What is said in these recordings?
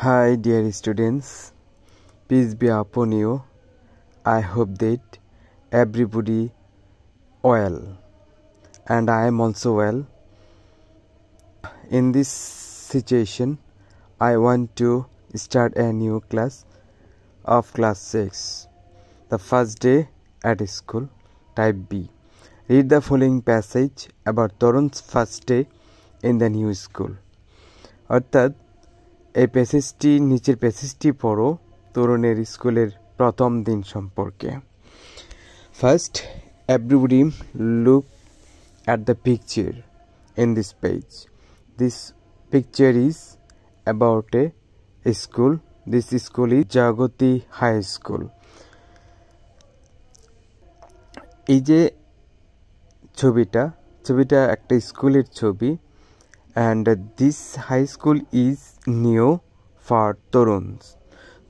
Hi dear students, peace be upon you. I hope that everybody well and I am also well. In this situation, I want to start a new class of class 6. The first day at school, type B. Read the following passage about Torun's first day in the new school. অর্থাৎ এই প্যাসেজটি নিচের প্যাসেজটি পড়ো তরুণের স্কুলের প্রথম দিন সম্পর্কে। First, everybody look at the picture in this page. This picture is about a school. This school is Jagoti High School. এই যে ছবিটা একটা স্কুলের ছবি and this high school is new for Toruns.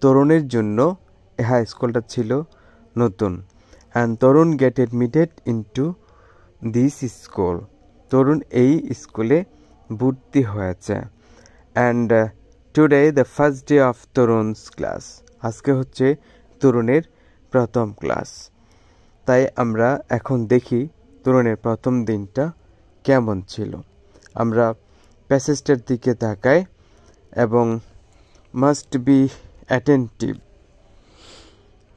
তরুণের জন্য এই হাই স্কুলটা ছিল নতুন and Tarun get admitted into this school. তরুণ এই স্কুলে ভর্তি হয়েছে and today the first day of তরুণ's class. আজকে হচ্ছে তরুণের প্রথম ক্লাস। তাই আমরা এখন দেখি তরুণের প্রথম দিনটা কেমন ছিল। আমরা প্যাসেজটার দিকে তাকাই এবং must be attentive.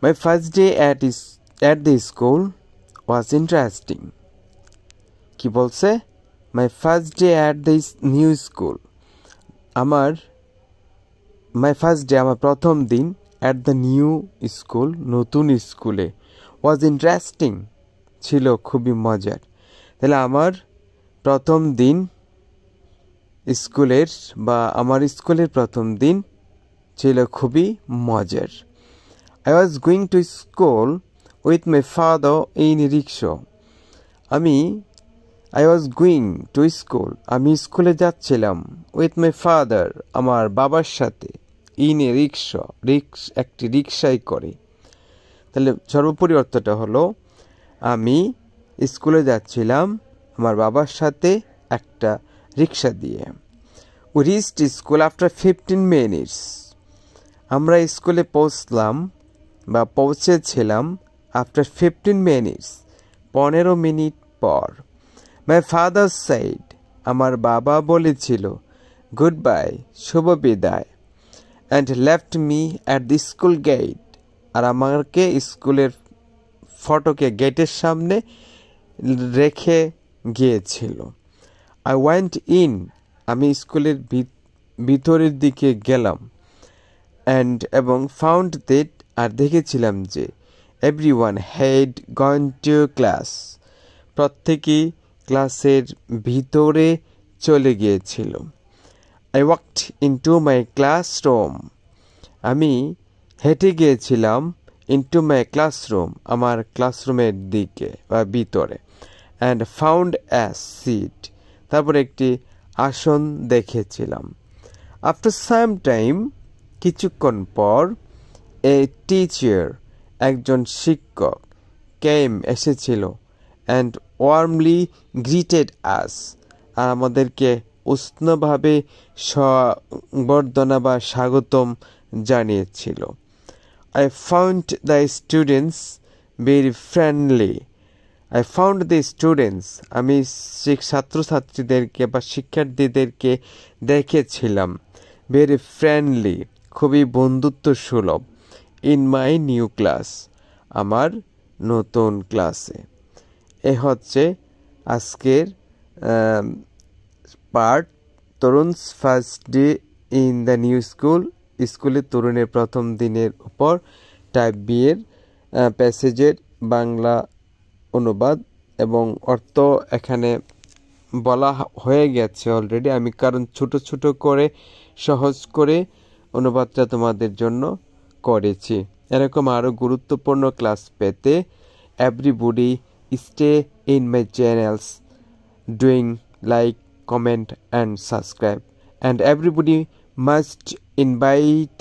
My first day at the school was interesting. কি বলছে? My first day at this new school. আমার প্রথম দিন at the new school, নতুন স্কুলে, was interesting, ছিল খুবই মজার। তাহলে আমার প্রথম দিন স্কুলের বা আমার স্কুলের প্রথম দিন ছিল খুবই মজার। I was going to school with my father in rickshaw. I was going to school. আমি স্কুলে যাচ্ছিলাম with my father, আমার বাবার সাথে, in a rickshaw, একটি রিকশায় করে। তাহলে সর্বোপরি অর্থটা হলো আমি স্কুলে যাচ্ছিলাম আমার বাবার সাথে একটা রিকশা দিয়ে। We reached school after 15 minutes. আমরা স্কুলে পৌঁছেছিলাম after 15 minutes, 15 মিনিট পর। My father said, আমার বাবা বলেছিল, goodbye, শুভ বিদায়, and left me at the school gate, আর আমাকে স্কুলের ফটকে গেটের সামনে রেখে গিয়েছিল। I went in, আমি স্কুলের ভিতরের দিকে গেলাম এবং found that, আর দেখেছিলাম যে everyone had gone to class, প্রত্যেকেই ক্লাসের ভিতরে চলে গিয়েছিল। I walked into my classroom, আমি হেঁটে গিয়েছিলাম into my classroom, আমার ক্লাসরুমের দিকে বা ভিতরে, and found a seat, তারপর একটি আসন দেখেছিলাম। After some time, কিছুক্ষণ পর, a teacher, একজন শিক্ষক, came, এসেছিল, and warmly greeted us, আর আমাদেরকে উষ্ণভাবে সংবর্ধনা বা স্বাগতম জানিয়েছিল। I found the students very friendly. I found the students, আমি ছাত্রছাত্রীদেরকে বা শিক্ষার্থীদেরকে দেখেছিলাম very friendly, খুবই বন্ধুত্ব সুলভ, in my new class, আমার নতুন ক্লাসে। এ হচ্ছে আজকের part Tarun's first day in the new school, স্কুলে তরুণের প্রথম দিনের উপর টাইপ বি এর প্যাসেজের বাংলা অনুবাদ এবং অর্থ এখানে বলা হয়ে গেছে অলরেডি। আমি কারণ ছোট ছোট করে সহজ করে অনুবাদটা তোমাদের জন্য করেছি। এরকম আরও গুরুত্বপূর্ণ ক্লাস পেতে everybody stay in my channels doing like, comment and subscribe, and everybody must invite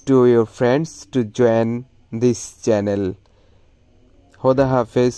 to your friends to join this channel. Khuda Hafiz.